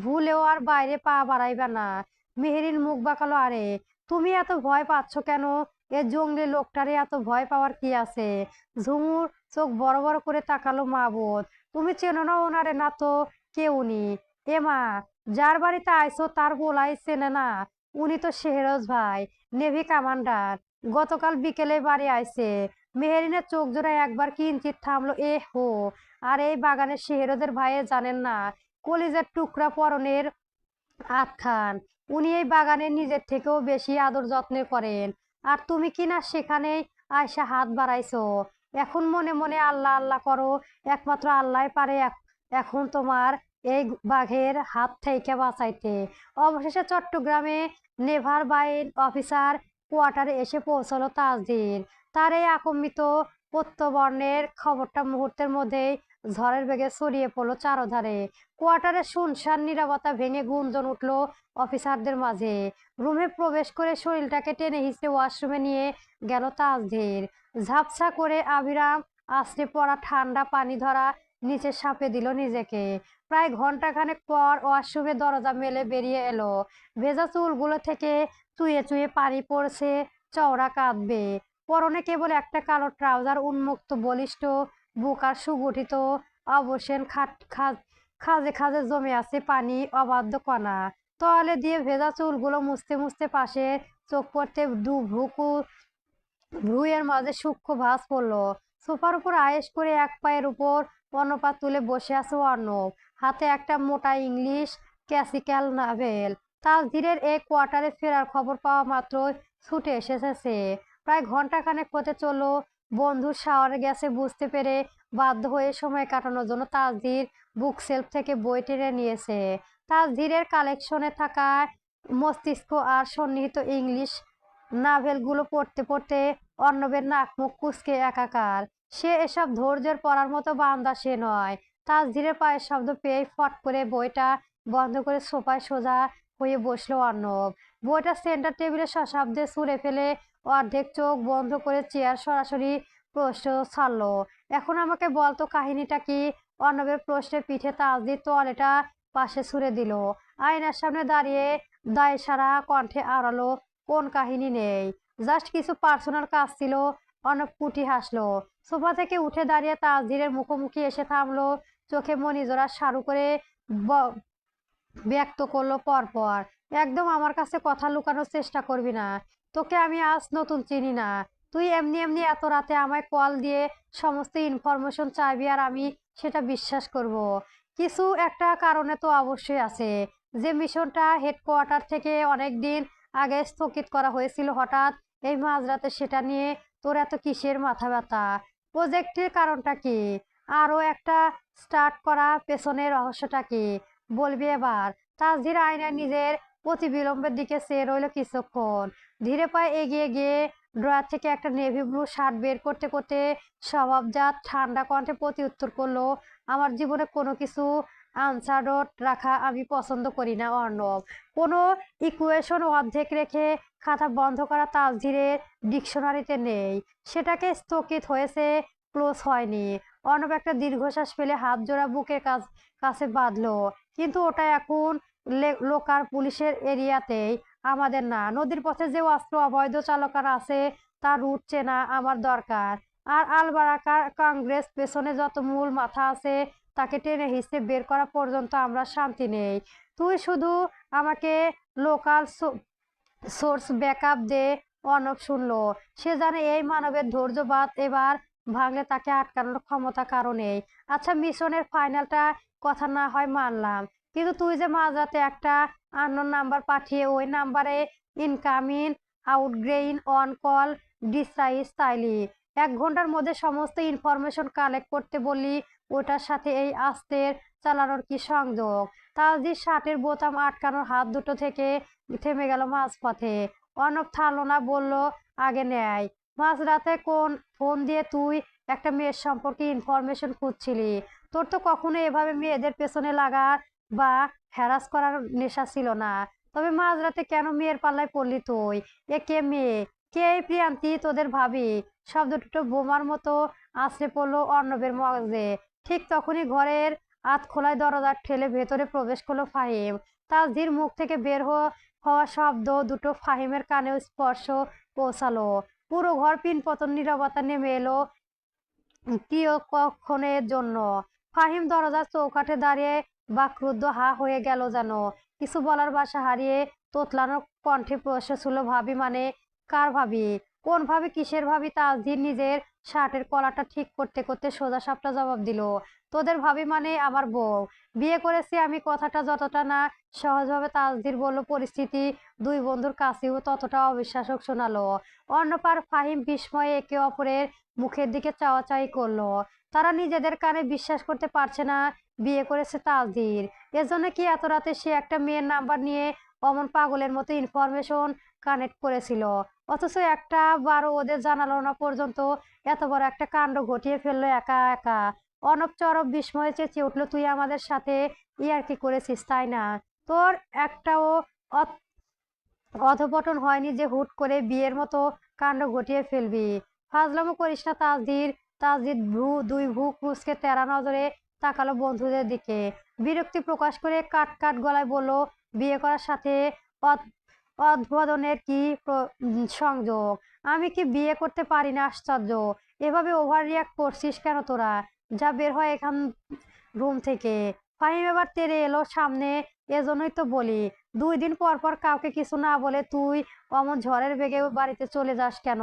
ভুলেও আর বাইরে পা বাড়াইবা না। মেহেরিন মুখ বাঁকালো, আরে তুমি এত ভয় পাচ্ছ কেন? এ জঙ্গলি লোকটারে এত ভয় পাওয়ার কি আছে? ঝুমুর চোখ বড় বড় করে তাকালো, মাবুদ তুমি চেনো না ওনারে? না তো কে উনি? এমা, যার বাড়িতে আইছো তার বলাই চেনে না? উনি তো শেহরজ ভাই, নেভি কমান্ডার। গতকাল বিকেলে বাড়ি আইছে। মেহেরিনের চোখ জোড়া একবার কিঞ্চিত থামলো। এ হো, আর এই বাগানের শেহরজের ভাইয়ে জানেন না? কলিজার টুকরা পরনের আখ্যান। উনি এই বাগানে নিজের থেকেও বেশি আদর যত্ন করেন। আর তুমি কিনা সেখানেই আয়সা হাত বাড়াইছো। এখন মনে মনে আল্লাহ আল্লাহ করো, একমাত্র আল্লাহ পারে এখন তোমার এই বাঘের হাত থেকে বাঁচাইতে। অবশেষে চট্টগ্রামে নেভার বাইন অফিসার কোয়ার্টারে এসে পৌঁছলো তাজদিন। তার এই আকম্মিত প্রত্যবর্ণের খবরটা মুহূর্তের মধ্যেই ঝড়ের বেগে ছড়িয়ে পড়লো চারধারে। কোয়ার্টারে শুনশান নীরবতা ভেঙে গুঞ্জন উঠল অফিসারদের মাঝে। রুমে প্রবেশ করে শরীরটাকে টেনে হিঁচড়ে ওয়াশরুমে নিয়ে গেল তাজধীর। ঝাপসা করে আবিরাম আছড়ে পড়া ঠান্ডা পানি ধরা নিচে সাপে দিল নিজেকে। প্রায় ঘন্টাখানেক পর ওয়াশরুমে দরজা মেলে বেরিয়ে এলো। ভেজা চুলগুলো থেকে চুয়ে চুয়ে পানি পড়ছে চওড়া কাঁদবে। পরনে কেবল একটা কালো ট্রাউজার, উন্মুক্ত বলিষ্ঠ বুক আর সুগঠিত অবশেন খাজে খাজে জমে আছে পানি অবাধ্য কণা। তোয়ালে দিয়ে ভেজা চুলগুলো মুছতে মুছতে পাশে চোখ পড়তে ভ্রুয়ের মাঝে সূক্ষ্ম ভাঁজ পড়লো। সোফার উপর আয়েশ করে এক পায়ের উপর অন্য পা তুলে বসে আছে অর্ণব, হাতে একটা মোটা ইংলিশ ক্লাসিক্যাল নভেল। তাজধীরের এই কোয়ার্টারে ফেরার খবর পাওয়া মাত্রই ছুটে এসেছে সে। প্রায় ঘন্টাখানেক হতে চলল বন্ধুর শাওয়ারে গেছে বুঝতে পেরে বাধ্য হয়ে সময় কাটানোর জন্য তাজধীর বুক সেলফ থেকে বই টেনে নিয়েছে। তাজধীরের কালেকশনে থাকা মস্তিষ্ক আর সন্নিহিত ইংলিশ নাভেলগুলো পড়তে পড়তে অর্ণবের নাক মুখ কুঁচকে একাকার। সে এসব ধৈর্যের পড়ার মতো বান্দা সে নয়। তাজধীরের পায়ের শব্দ পেয়ে ফট করে বইটা বন্ধ করে সোফায় সোজা হয়ে বসলো অর্ণব। বইটা সেন্টার টেবিলে সশব্দে ছুঁড়ে ফেলে অর্ধেক চোখ বন্ধ করে চেয়ার সরাসরি প্রশ্ন ছাড়লো, এখন আমাকে বলতো কাহিনীটা কি? অর্ণবের প্রশ্নে পিঠে তাজধীর তোয়ালেটা পাশে ছুঁড়ে দিল। আয়নার সামনে দাঁড়িয়ে দায়সারা কণ্ঠে আওড়ালো, কোন কাহিনী নেই, জাস্ট কিছু পার্সোনাল কাজ ছিল। অর্ণব কুটি হাসলো। সোফা থেকে উঠে দাঁড়িয়ে তাজধীরের মুখোমুখি এসে থামলো, চোখে মণিজোড়া শাড়ু করে ব্যক্ত করলো পরপর, একদম আমার কাছে কথা লুকানোর চেষ্টা করবি না। তোকে আমি আজ নতুন চিনি না। তুই এমনি এমনি এত রাতে আমায় কল দিয়ে সমস্ত ইনফরমেশন চাইবি আর আমি সেটা বিশ্বাস করব? কিছু একটা কারণে তো অবশ্যই আছে। যে মিশনটা হেডকোয়ার্টার থেকে অনেক দিন আগে স্থগিত করা হয়েছিল, হঠাৎ এই মাঝরাতে সেটা নিয়ে তোর এত কিসের মাথা ব্যথা? প্রজেক্টের কারণটা কি? আরো একটা স্টার্ট করা পেছনের রহস্যটা কি বলবি এবার? তাজধীর আয়নায় নিজের প্রতিবিম্বের দিকে চেয়ে রইল কিছুক্ষণ। ধীরে পায়ে এগিয়ে গিয়ে ড্রয়ার থেকে একটা নেভি ব্লু শার্ট বের করতে করতে স্বভাবজাত ঠান্ডা কণ্ঠে প্রতি উত্তর করলো, আমার জীবনে কোনো কিছু আনসার্ড রাখা আমি পছন্দ করি না অর্ণব। কোনো ইকুয়েশন অর্ধেক রেখে খাতা বন্ধ করা তাজধীরের ডিকশনারিতে নেই। সেটাকে স্থগিত হয়েছে, ক্লোজ হয়নি। অর্ণব একটা দীর্ঘশ্বাস ফেলে হাত জোড়া বুকের কাছে বাঁধলো। কিন্তু ওটা এখন লোকাল পুলিশের এরিয়াতেই, আমাদের না। নদীর পথে যে অস্ত্র অবৈধ চালকার আছে তার রুট চেনা আমার দরকার। আর আলবারাকার কংগ্রেস পেছনে যত মূল মাথা আছে তাকে টেনে হিসেবে বের করা পর্যন্ত আমরা শান্তি নেই। তুই শুধু আমাকে লোকাল সোর্স ব্যাকআপ দে। অর্ণব শুনলো, সে জানে এই মানবের ধৈর্যবাদ এবার ভাঙলে তাকে আটকানোর ক্ষমতা কারো নেই। আচ্ছা, মিশনের ফাইনালটা কথা না হয় মানলাম, কিন্তু তুই যে মাঝরাতে একটা আননোন নাম্বার পাঠিয়ে ওই নাম্বারে incoming outgoing on call discharge চাইলি, 1 ঘন্টার মধ্যে সমস্ত ইনফরমেশন কালেক্ট করতে বললি, ওটার সাথে এই আস্তের চালানোর কি সংযোগ? তাজদির শার্টের বোতাম আটকানোর হাত দুটো থেকে থেমে গেল মাঝপথে। অর্ণব থামলো না, বলল, আগে নেয়। মাঝরাতে কোন ফোন দিয়ে তুই একটা মেয়ের সম্পর্কে ইনফরমেশন খুঁজছিলি? তোর তো কখনো এভাবে মেয়েদের পেছনে লাগা বা হ্যারাস করার নেশা ছিল না। তবে মাঝরাতে কেন মেয়ের পাল্লায় পড়লি তুই? এ কে মেয়ে? কে এই প্রিয়ান্তি তোদের ভাবি? শব্দ দুটো বোমার মতো আছড়ে পড়লো অর্ণবের মগজে। ঠিক তখনই ঘরের আধখোলায় দরজা ঠেলে ভেতরে প্রবেশ করলো ফাহিম। তাজদির মুখ থেকে বের হওয়া শব্দ দুটো ফাহিমের কানেও স্পর্শ পৌঁছালো। পুরো ঘর পিনপতন নীরবতা নেমে এলো কিয়ৎক্ষণের জন্য। ফাহিম দরজার চৌকাঠে দাঁড়িয়ে বাকরুদ্ধ হা হয়ে গেল যেন। কিছু বলার ভাষা হারিয়ে তোতলানো কণ্ঠে প্রশ্ন ছিল, ভাবি মানে? কার ভাবি? কোন ভাবি? কিসের ভাবি? তাজদির নিজের শার্টের কলারটা ঠিক করতে করতে সোজা সাপটা জবাব দিল, তোদের ভাবি মানে আমার বউ। বিয়ে করেছি আমি কথাটা যতটা না সহজভাবে তাজদির বলল, পরিস্থিতি দুই বন্ধুর কাছেও ততটা অবিশ্বাসক শোনালো। অর্ণব আর ফাহিম বিস্ময়ে একে অপরের মুখের দিকে চাওয়াচাই করলো। তারা নিজেদের কানে বিশ্বাস করতে পারছে না বিয়ে করেছে তাজদির। এজন্য কি এত রাতে সে একটা মেয়ের নাম্বার নিয়ে অমন পাগলের মতো ইনফরমেশন কানেক্ট করেছিল, অথচ একটা বারও ওদের জানালো না পর্যন্ত এত বড় একটা কাণ্ড ঘটিয়ে ফেললো একা একা। অর্ণব চরম বিস্ময়ে চেঁচিয়ে উঠলো, তুই আমাদের সাথে ইয়ার্কি করেছিস তাই না? তোর একটাও অধপতন হয়নি যে হুট করে বিয়ের মতো কাণ্ড ঘটিয়ে ফেলবি? ফাজলামো করিস না তাজদির। তাজদির দুই ভ্রু কুঁচকে তেরা নজরে তাকালো বন্ধুদের দিকে। বিরক্তি প্রকাশ করে কাট কাট গলায় বলল, বিয়ে করার সাথে অধপতনের কি সংযোগ? আমি কি বিয়ে করতে পারি না? আশ্চর্য! এভাবে ওভার রিয়াক্ট করছিস কেন তোরা? যা, বের হয় এখান রুম থেকে। ফাহিম এবার তেড়ে এলো সামনে। এজন্যই তো বলি, 2 দিন পর পর কাউকে কিছু না বলে তুই অমন ঝড়ের বেগে বাড়িতে চলে যাস কেন?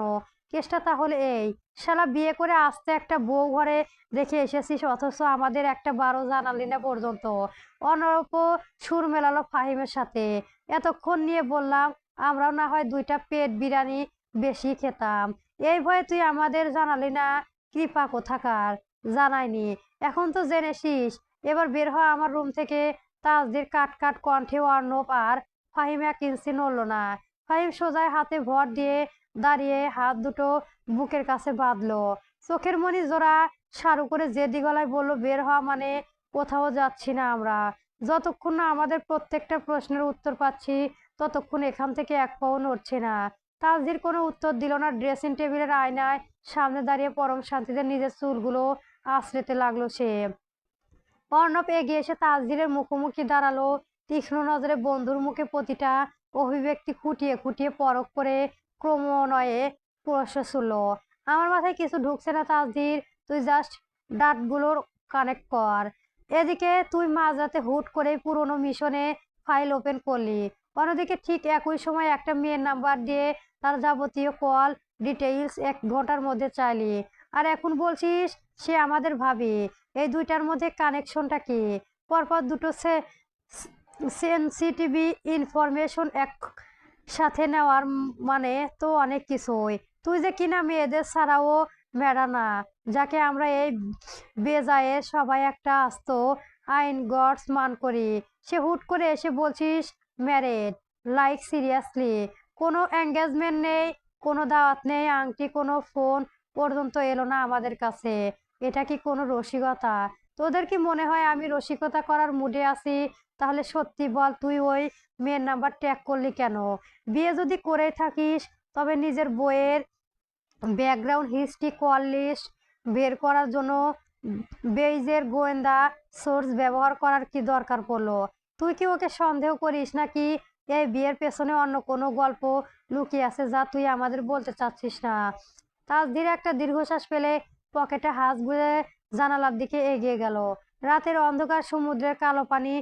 কেসটা তাহলে এই, শালা বিয়ে করে আসতে একটা বউ ঘরে রেখে এসেছিস, অথচ আমাদের একটা বারো জানালি না পর্যন্ত। অনর্প সুর মেলালো ফাহিমের সাথে। এতক্ষণ নিয়ে বললাম আমরাও না হয় 2টা পেট বিরিয়ানি বেশি খেতাম, এই ভয়ে তুই আমাদের জানালি না? কৃপা কোথাকার! জানাইনি? এখন তো জেনেছিস, এবার বের হ আমার রুম থেকে। তাজদির কাট কাট কণ্ঠে অর্ণব আর ফাহিম 1 ইঞ্চি নড়ল না। ফাহিম সোজায় হাতে ভর দিয়ে দাঁড়িয়ে হাত দুটো বুকের কাছে বাঁধলো, চোখের মনি জোড়া সারু করে জেদি গলায় বলল, বের হওয়া মানে? কোথাও যাচ্ছি না আমরা। যতক্ষণ না আমাদের প্রত্যেকটা প্রশ্নের উত্তর পাচ্ছি ততক্ষণ এখান থেকে এক পাও নড়ছে না। তাজদির কোনো উত্তর দিল না। ড্রেসিং টেবিলের আয়নায় সামনে দাঁড়িয়ে পরম শান্তিতে নিজের চুলগুলো আঁচড়েতে লাগলো সে। অর্ণব এগিয়ে এসে তাজদিরের মুখোমুখি দাঁড়ালো, তীক্ষ্ণ নজরে বন্ধুর মুখে প্রতিটা অভিব্যক্তি খুঁটিয়ে খুঁটিয়ে পরখ করে ক্রমান্বয়ে প্রশ্ন ছুড়ল, আমার মাথায় কিছু ঢুকছে না তাজদির, তুই জাস্ট ডাটগুলোর কানেক্ট কর। এদিকে তুই মাঝরাতে হুট করে পুরোনো মিশনে ফাইল ওপেন করলি, অন্যদিকে ঠিক একই সময় একটা মেয়ের নাম্বার দিয়ে তার যাবতীয় কল ডিটেইলস 1 ঘন্টার মধ্যে চাইলি, আর এখন বলছিস সে আমাদের ভাবি। এই দুইটার মধ্যে কানেকশনটা কি? পরপর দুটো সেনসিটিভ ইনফরমেশন একসাথে নেওয়ার মানে তো অনেক কিছুই। তুই যে কিনা মেয়েদের ছাড়াও ম্যাডা না, যাকে আমরা এই বেজায়ে সবাই একটা আস্ত আইন গডস মান করি, সে হুট করে এসে বলছিস ম্যারেড? Like seriously? কোনো এঙ্গেজমেন্ট নেই, কোনো দাওয়াত নেই, আংটি, কোনো ফোন পর্যন্ত এলো না আমাদের কাছে। এটা কি কোনো রসিকতা? তোদের কি মনে হয় আমি রসিকতা করার মুডে আছি? তাহলে সত্যি বল, তুই ওই মেয়ের নাম্বার ট্যাগ করলি কেন? বিয়ে যদি করে থাকিস তবে নিজের বইয়ের ব্যাকগ্রাউন্ড হিস্ট্রি কল লিস্ট বের করার জন্য বেইজের গোয়েন্দা সোর্স ব্যবহার করার কি দরকার পড়লো? তুই কি ওকে সন্দেহ করিস নাকি এই বিয়ের পেছনে অন্য কোনো গল্প লুকিয়ে আছে যা তুই আমাদের বলতে চাচ্ছিস না? তাজদির একটা দীর্ঘশ্বাস ফেলে পকেটে হাত গুঁজে জানালার দিকে এগিয়ে গেল। রাতের অন্ধকার সমুদ্রের কালো পানি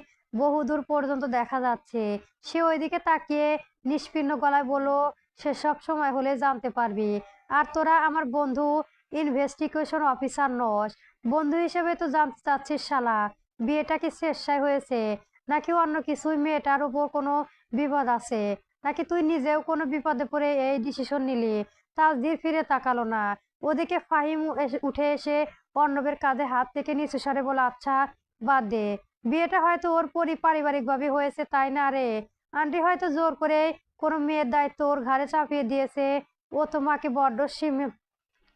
বহুদূর পর্যন্ত দেখা যাচ্ছে। সে ওইদিকে তাকিয়ে নিষ্পীন্ন গলায় বলল, সে সব সময় হলে জানতে পারবি। আর তোরা আমার বন্ধু ইনভেস্টিগেশন অফিসার নস, বন্ধু হিসেবে তো জানতে চাচ্ছিস শালা বিয়েটা কি স্বেচ্ছায় হয়েছে নাকি অন্য কিছুই, মেয়েটার উপর কোনো বিপদ আছে নাকি তুই নিজেও কোনো বিপদে পড়ে এই ডিসিশন নিলি? তাসদির ফিরে তাকালো না। ওদিকে ফাহিম উঠে এসে অর্ণবের কাঁধে হাত থেকে নিচু স্বরে বলে, আচ্ছা বাদ দে, বিয়েটা হয়তো ওর পারিবারিক ভাবে হয়েছে তাই না রে? আন্টি হয়তো জোর করে কোনো মেয়ের দায়িত্ব ওর ঘাড়ে চাপিয়ে দিয়েছে। ও তোমাকে বড্ড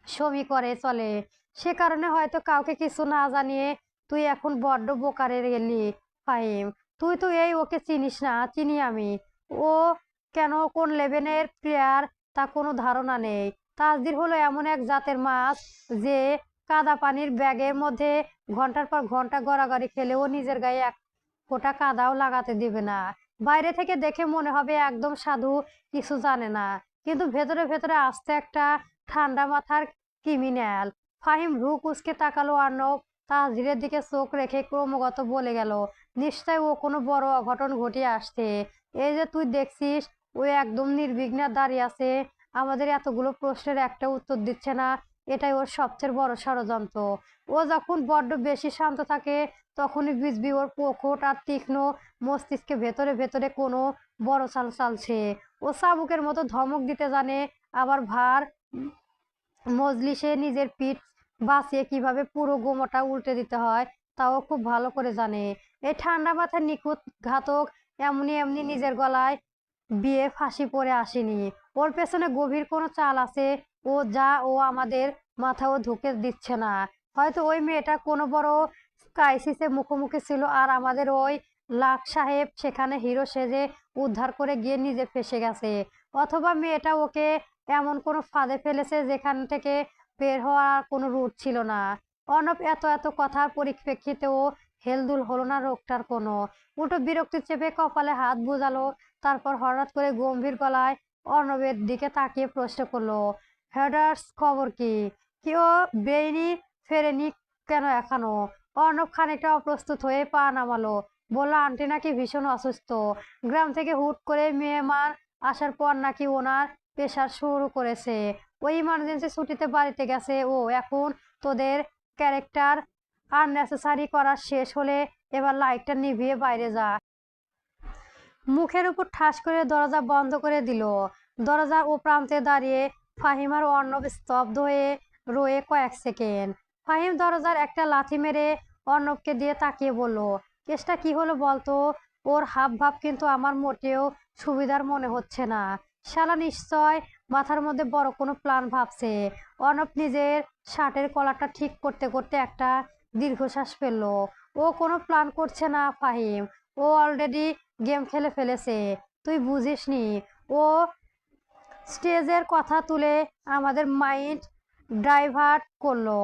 সমী করে চলে, সে কারণে হয়তো কাউকে কিছু না জানিয়ে তুই এখন বড্ড বোকারে গেলি। ফাহিম, তুই তো এই ওকে চিনিস না, চিনি আমি। ও কেন কোন লেভেলের প্লেয়ার তা কোনো ধারণা নেই। তাসদির হলো এমন এক জাতের মাছ যে কাদা পানির ব্যাগের মধ্যে ঘন্টার পর ঘন্টা গড়াগড়ি খেলেও নিজের গায়ে এক ফোঁটা কাদাও লাগাতে দিবে না। বাইরে থেকে দেখে মনে হবে একদম সাধু, কিছু জানে না, কিন্তু ভেতরে ভেতরে আস্তে একটা ঠান্ডা মাথার ক্রিমিনাল। ফাহিম ভ্রু কুঁচকে তাকালো। অর্ণব তাসদিরের দিকে চোখ রেখে ক্রমাগত বলে গেল, নিশ্চয় ও কোনো বড় অঘটন ঘটিয়ে আসছে। এই যে তুই দেখছিস ও একদম নির্বিঘ্নে দাঁড়িয়ে আছে, আমাদের এতগুলো প্রশ্নের একটা উত্তর দিচ্ছে না, এটাই ওর সবচেয়ে বড় ষড়যন্ত্র। ও যখন বড্ড বেশি শান্ত থাকে তখনই বুঝবি ওর প্রখর আর তীক্ষ্ণ মস্তিষ্কে ভেতরে ভেতরে কোনো বড় চাল চালছে। ও চাবুকের মতো ধমক দিতে জানে, আবার ভার মজলিসে নিজের পিঠ বাঁচিয়ে কিভাবে পুরো গোমটা উল্টে দিতে হয় তাও খুব ভালো করে জানে। এই ঠান্ডা মাথার নিখুঁত ঘাতক এমনি এমনি নিজের গলায় বিয়ে ফাঁসি পড়ে আসেনি। ওর পেছনে গভীর কোনো চাল আছে, ও আমাদের মাথাও ঢুকে দিচ্ছে না। হয়তো ওই মেয়েটা কোনো বড় ক্রাইসিসে মুখোমুখি ছিল আর আমাদের ওই লাখ সাহেব সেখানে হিরো সেজে উদ্ধার করে গিয়ে নিজে ফেঁসে গেছে। অথবা মেয়েটা ওকে এমন কোনো ফাঁদে ফেলেছে যেখান থেকে বের হওয়ার কোনো রুট ছিল না। অর্ণব এত এত কথার পরিপ্রেক্ষিতেও হেলদুল হলো না রোগটার কোনো। উল্টো বিরক্তি চেপে কপালে হাত বুঝালো, তারপর হঠাৎ করে গম্ভীর গলায় অর্ণবের দিকে তাকিয়ে প্রশ্ন করলো, হেডার্স খবর কি? কেউ বেইনি ফেরেনি কেন এখনো? অর্ণব খানিকটা অপ্রস্তুত হয়ে পা নামালো, বলল, আন্টি নাকি ভীষণ অসুস্থ, গ্রাম থেকে হুট করে মেহমান আসার পর নাকি ওনার প্রেশার শুরু করেছে, ওই ইমার্জেন্সি ছুটিতে বাড়িতে গেছে ও। এখন তোদের ক্যারেক্টার আননেসেসারি করা শেষ হলে এবার লাইটটা নিভিয়ে বাইরে যা। মুখের উপর ঠাস করে দরজা বন্ধ করে দিল। দরজার ও প্রান্তে দাঁড়িয়ে ফাহিম আর অর্ণব স্তব্ধ হয়ে রয়ে কয়েক সেকেন্ড। ফাহিম দরজার একটা লাথি মেরে অর্ণবকে দিয়ে তাকিয়ে বলল, কেসটা কি হলো বলতো? ওর হাব ভাব কিন্তু আমার মোটেও সুবিধার মনে হচ্ছে না। শালা নিশ্চয় মাথার মধ্যে বড় কোনো প্ল্যান ভাবছে। অর্ণব নিজের শার্টের কলারটা ঠিক করতে করতে একটা দীর্ঘশ্বাস ফেলল। ও কোনো প্ল্যান করছে না ফাহিম, ও অলরেডি গেম খেলে ফেলেছে। তুই বুঝিসনি, ও স্টেজের কথা তুলে আমাদের মাইন্ড ডাইভার্ট করলো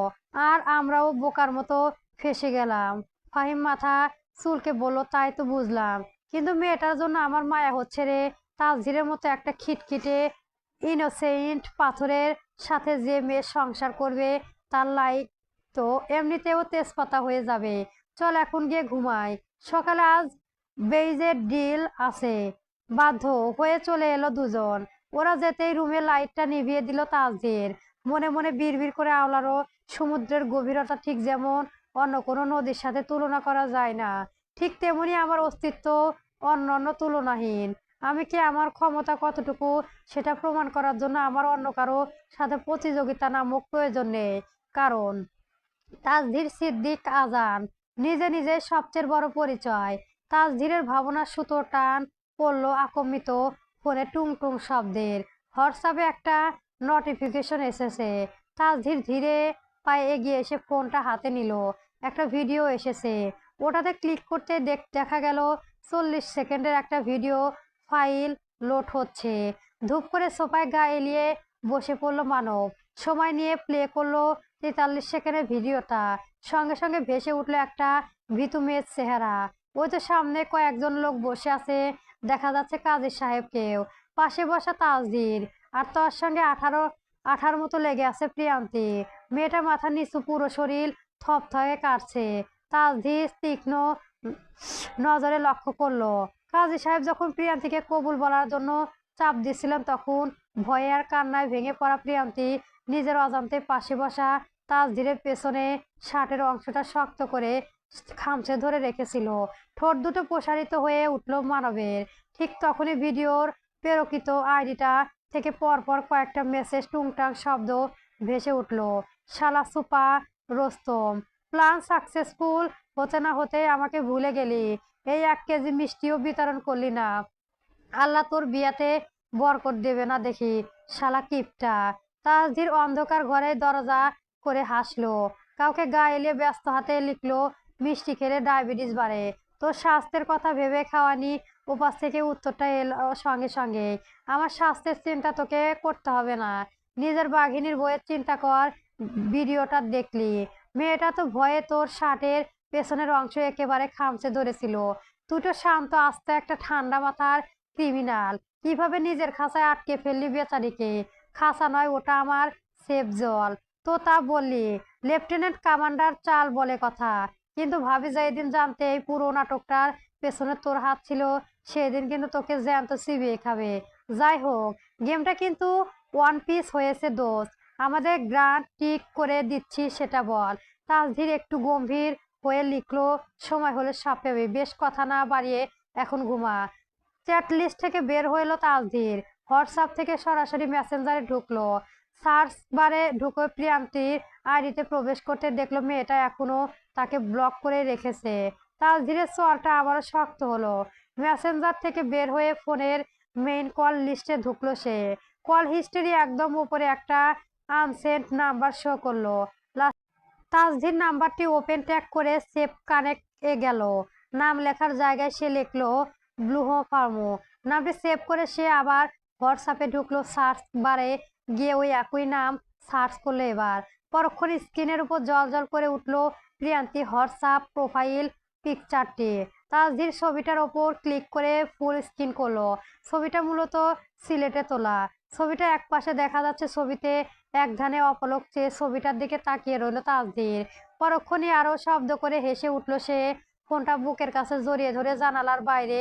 আর আমরাও বোকার মতো ফেসে গেলাম। ফাহিম মাথা চুলকে বলল, তাই তো বুঝলাম, কিন্তু মেয়েটার জন্য আমার মায়া হচ্ছে রে। তাসজিরের মতো একটা খিটখিটে ইনোসেন্ট পাথরের সাথে যে মেয়ে সংসার করবে তার লাইফ তো এমনিতেও তেজপাতা হয়ে যাবে। চল এখন গিয়ে ঘুমাই, সকালে আজ বেইজের ডিল আছে। বাধ্য হয়ে চলে এলো দুজন। ওরা যেতেই রুমে লাইটটা নিভিয়ে দিল তাসজির। মনে মনে বিড়বিড় করে আওলারও সমুদ্রের গভীরতা ঠিক যেমন অন্য কোনো নদীর সাথে তুলনা করা যায় না, ঠিক তেমনি আমার অস্তিত্ব অন্যান্য তুলনাহীন। আমি কি, আমার ক্ষমতা কতটুকু সেটা প্রমাণ করার জন্য আমার অন্য কারো সাথে প্রতিযোগিতা নামক প্রয়োজন নেই। কারণ তাসজির সিদ্দিক আজান নিজে নিজে সবচেয়ে বড় পরিচয়। তাসজিরের ভাবনার সুতো টান পড়লো আকম্মিত ফোনে টুং টুং শব্দের। হোয়াটসঅ্যাপে একটা নোটিফিকেশন এসেছে। তাসজির ধীরে পায়ে এগিয়ে এসে ফোনটা হাতে নিল। একটা ভিডিও এসেছে। ওটাতে ক্লিক করতে দেখা গেল 40 সেকেন্ডের একটা ভিডিও ফাইল লোড হচ্ছে। ধূপ করে সোফায় গা এলিয়ে বসে পড়লো মানব। সময় নিয়ে প্লে করলো 43 সেকেন্ডের ভিডিওটা। সঙ্গে সঙ্গে ভেসে উঠলো একটা ভীতু মেয়ের চেহারা। ওই তো সামনে কয়েকজন লোক বসে আছে, দেখা যাচ্ছে কাজী সাহেবকেও, পাশে বসা তাসজির, আর তার সঙ্গে আঠার মতো লেগে আছে প্রিয়ান্তি। মেয়েটা মাথা নিচু, পুরো শরীর থপথপে কাটছে। তাসজির তীক্ষ্ণ নজরে লক্ষ্য করলো, কাজী সাহেব যখন প্রিয়ান্তিকে কবুল বলার জন্য চাপ দিচ্ছিলেন তখন ভয়ে আর কান্নায় ভেঙে পড়া প্রিয়ান্তি নিজের অজান্তে পাশে বসা তাসদিরের পেছনে শার্টের অংশটা শক্ত করে খামচে ধরে রেখেছিল। ঠোঁট দুটো প্রসারিত হয়ে উঠল মানবের। ঠিক তখনই ভিডিওর প্রেরকিত আইডিটা থেকে পরপর কয়েকটা মেসেজ টুংটাং শব্দ ভেসে উঠল। শালা সুপা রোস্তম, প্ল্যান সাকসেসফুল হতে না হতে আমাকে ভুলে গেলি, এই 1 কেজি মিষ্টিও বিতরণ করলি না। আল্লাহ তোর বিয়াতে বরকত দেবে না দেখি, শালা কিপটা। তাসদির অন্ধকার ঘরে দরজা করে হাসলো। কাউকে গায়ে এলিয়ে ব্যস্ত হাতে লিখলো, মিষ্টি খেলে ডায়াবেটিস বাড়ে, তোর স্বাস্থ্যের কথা ভেবে খাওয়ানি। উপাস থেকে উত্তরটা এলো সঙ্গে সঙ্গে, আমার স্বাস্থ্যের চিন্তা তোকে করতে হবে না, নিজের বাঘিনীর বইয়ের চিন্তা কর। ভিডিওটা দেখলি? মেয়েটা তো ভয়ে তোর শার্টের পেছনের অংশ একেবারে খামচে ধরেছিল। তুই তো শান্ত আস্তে একটা ঠান্ডা মাথার ক্রিমিনাল, কিভাবে নিজের খাঁচায় আটকে ফেললি বেচারিকে? খাঁচা নয়, ওটা আমার সেফ জল। তো তা বললি, লেফটেন্যান্ট কমান্ডার চাল বলে কথা, কিন্তু ভাবি যেদিন জানতে এই পুরো নাটকটার পেছনে তোর হাত ছিল, সেদিন কিন্তু তোকে জ্যান্ত চিবিয়ে খাবে। যাই হোক, গেমটা কিন্তু ওয়ান পিস হয়েছে দোস্ত, আমাদের গ্রান্ট ঠিক করে দিচ্ছি সেটা বল। তাসধীর একটু গম্ভীর হয়ে লিখলো, সময় হলে সব পেবে, বেশ কথা না বাড়িয়ে এখন ঘুমা। চ্যাট লিস্ট থেকে বের হইলো তাসধীর, হোয়াটসঅ্যাপ থেকে সরাসরি মেসেঞ্জারে ঢুকলো। সার্চ বারে ঢুকে প্রিয়ান্তীর আইডিতে প্রবেশ করতে দেখলো মেয়েটা এখনো তাকে ব্লক করে রেখেছে। তাসধীরের চোয়ালটা আবারও শক্ত হলো। মেসেঞ্জার থেকে বের হয়ে ফোনের মেইন কল লিস্টে ঢুকলো সে। কল হিস্ট্রি একদম উপরে একটা আনসেন্ট নাম্বার শো করলো। তাসধীর নাম্বারটি ওপেন ট্যাগ করে সেভ কানেক্ট এ গেল। নাম লেখার জায়গায় সে লিখলো ব্লুহ ফার্মো। নামটি সেভ করে সে আবার হোয়াটসঅ্যাপে ঢুকলো। সার্চ বারে গিয়ে ওই একই নাম সার্চ করলো। এবার পরক্ষণ স্ক্রিনের উপর জল জল করে উঠলো প্রিয়ান্তি হোয়াটসঅ্যাপ প্রোফাইল পিকচারটি। তাসধীর ছবিটার ওপর ক্লিক করে ফুল স্ক্রিন করলো। ছবিটা মূলত সিলেটে তোলা। ছবিটা এক পাশে দেখা যাচ্ছে, ছবিতে এক ধ্যানে অপলক চেয়ে ছবিটার দিকে তাকিয়ে রইল তাসধীর। পরক্ষণই আরো শব্দ করে হেসে উঠল সে। ফোনটা বুকের কাছে জড়িয়ে ধরে জানালার বাইরে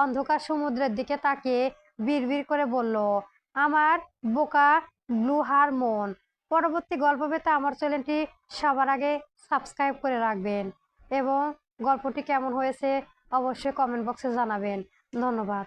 অন্ধকার সমুদ্রের দিকে তাকিয়ে বিড়বিড় করে বলল, আমার বোকা ব্লু হারমোন। পরবর্তী গল্প পেতে আমার চ্যানেলটি সবার আগে সাবস্ক্রাইব করে রাখবেন এবং গল্পটি কেমন হয়েছে অবশ্যই কমেন্ট বক্সে জানাবেন। ধন্যবাদ।